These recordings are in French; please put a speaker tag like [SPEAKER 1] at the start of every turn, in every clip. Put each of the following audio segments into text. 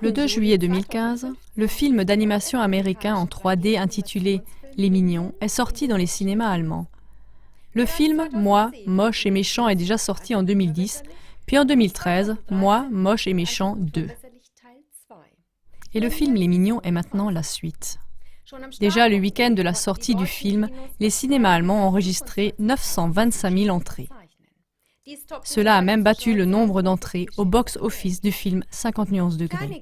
[SPEAKER 1] Le 2 juillet 2015, le film d'animation américain en 3D intitulé « Les Mignons » est sorti dans les cinémas allemands. Le film « Moi, moche et méchant » est déjà sorti en 2010, puis en 2013, « Moi, moche et méchant 2 ». Et le film « Les Mignons » est maintenant la suite. Déjà le week-end de la sortie du film, les cinémas allemands ont enregistré 925 000 entrées. Cela a même battu le nombre d'entrées au box-office du film 50 nuances degrés.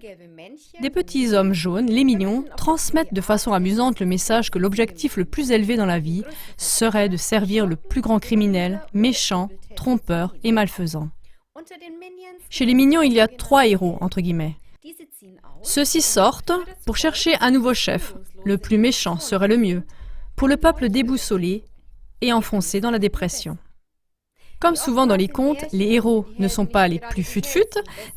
[SPEAKER 1] Des petits hommes jaunes, les mignons, transmettent de façon amusante le message que l'objectif le plus élevé dans la vie serait de servir le plus grand criminel, méchant, trompeur et malfaisant. Chez les mignons, il y a 3 héros, entre guillemets. Ceux-ci sortent pour chercher un nouveau chef. Le plus méchant serait le mieux, pour le peuple déboussolé et enfoncé dans la dépression. Comme souvent dans les contes, les héros ne sont pas les plus fut-fut,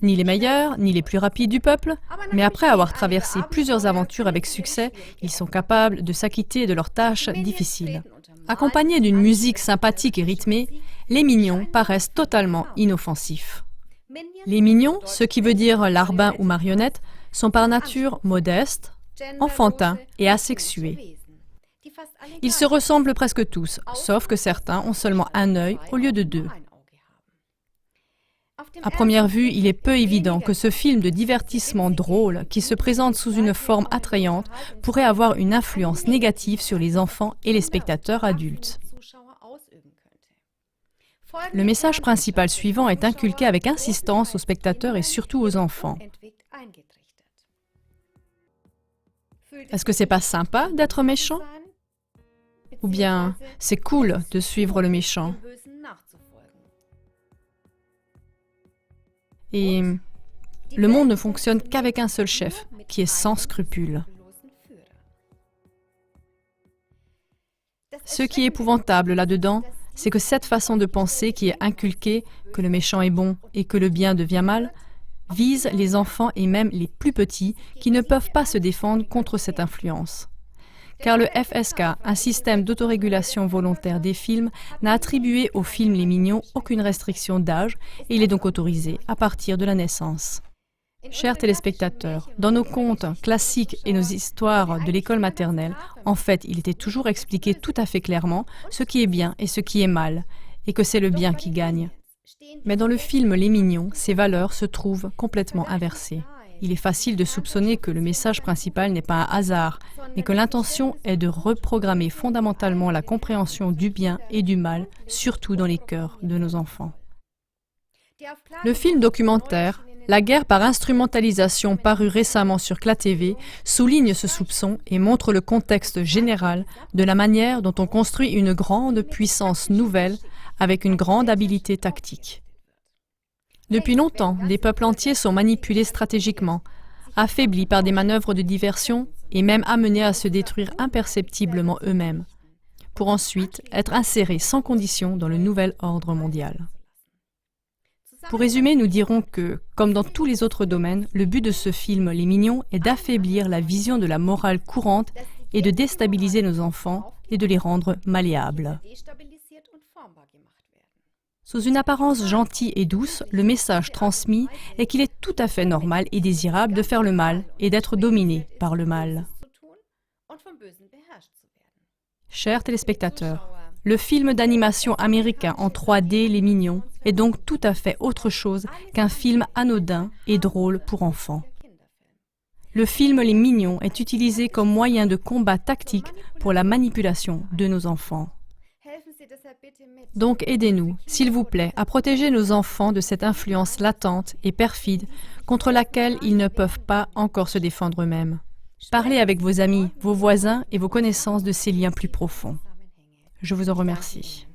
[SPEAKER 1] ni les meilleurs, ni les plus rapides du peuple, mais après avoir traversé plusieurs aventures avec succès, ils sont capables de s'acquitter de leurs tâches difficiles. Accompagnés d'une musique sympathique et rythmée, les mignons paraissent totalement inoffensifs. Les mignons, ce qui veut dire larbin ou marionnette, sont par nature modestes, enfantins et asexués. Ils se ressemblent presque tous, sauf que certains ont seulement un œil au lieu de 2. À première vue, il est peu évident que ce film de divertissement drôle, qui se présente sous une forme attrayante, pourrait avoir une influence négative sur les enfants et les spectateurs adultes. Le message principal suivant est inculqué avec insistance aux spectateurs et surtout aux enfants. Est-ce que c'est pas sympa d'être méchant ? Ou bien, c'est cool de suivre le méchant. Et le monde ne fonctionne qu'avec un seul chef, qui est sans scrupules. Ce qui est épouvantable là-dedans, c'est que cette façon de penser qui est inculquée, que le méchant est bon et que le bien devient mal, vise les enfants et même les plus petits qui ne peuvent pas se défendre contre cette influence. Car le FSK, un système d'autorégulation volontaire des films, n'a attribué au film Les Mignons aucune restriction d'âge et il est donc autorisé à partir de la naissance. Chers téléspectateurs, dans nos contes classiques et nos histoires de l'école maternelle, en fait, il était toujours expliqué tout à fait clairement ce qui est bien et ce qui est mal, et que c'est le bien qui gagne. Mais dans le film Les Mignons, ces valeurs se trouvent complètement inversées. Il est facile de soupçonner que le message principal n'est pas un hasard, mais que l'intention est de reprogrammer fondamentalement la compréhension du bien et du mal, surtout dans les cœurs de nos enfants. Le film documentaire « La guerre par instrumentalisation » paru récemment sur CLA-TV souligne ce soupçon et montre le contexte général de la manière dont on construit une grande puissance nouvelle avec une grande habileté tactique. Depuis longtemps, des peuples entiers sont manipulés stratégiquement, affaiblis par des manœuvres de diversion et même amenés à se détruire imperceptiblement eux-mêmes, pour ensuite être insérés sans condition dans le nouvel ordre mondial. Pour résumer, nous dirons que, comme dans tous les autres domaines, le but de ce film Les Mignons est d'affaiblir la vision de la morale courante et de déstabiliser nos enfants et de les rendre malléables. Sous une apparence gentille et douce, le message transmis est qu'il est tout à fait normal et désirable de faire le mal et d'être dominé par le mal. Chers téléspectateurs, le film d'animation américain en 3D Les Mignons est donc tout à fait autre chose qu'un film anodin et drôle pour enfants. Le film Les Mignons est utilisé comme moyen de combat tactique pour la manipulation de nos enfants. Donc aidez-nous, s'il vous plaît, à protéger nos enfants de cette influence latente et perfide contre laquelle ils ne peuvent pas encore se défendre eux-mêmes. Parlez avec vos amis, vos voisins et vos connaissances de ces liens plus profonds. Je vous en remercie.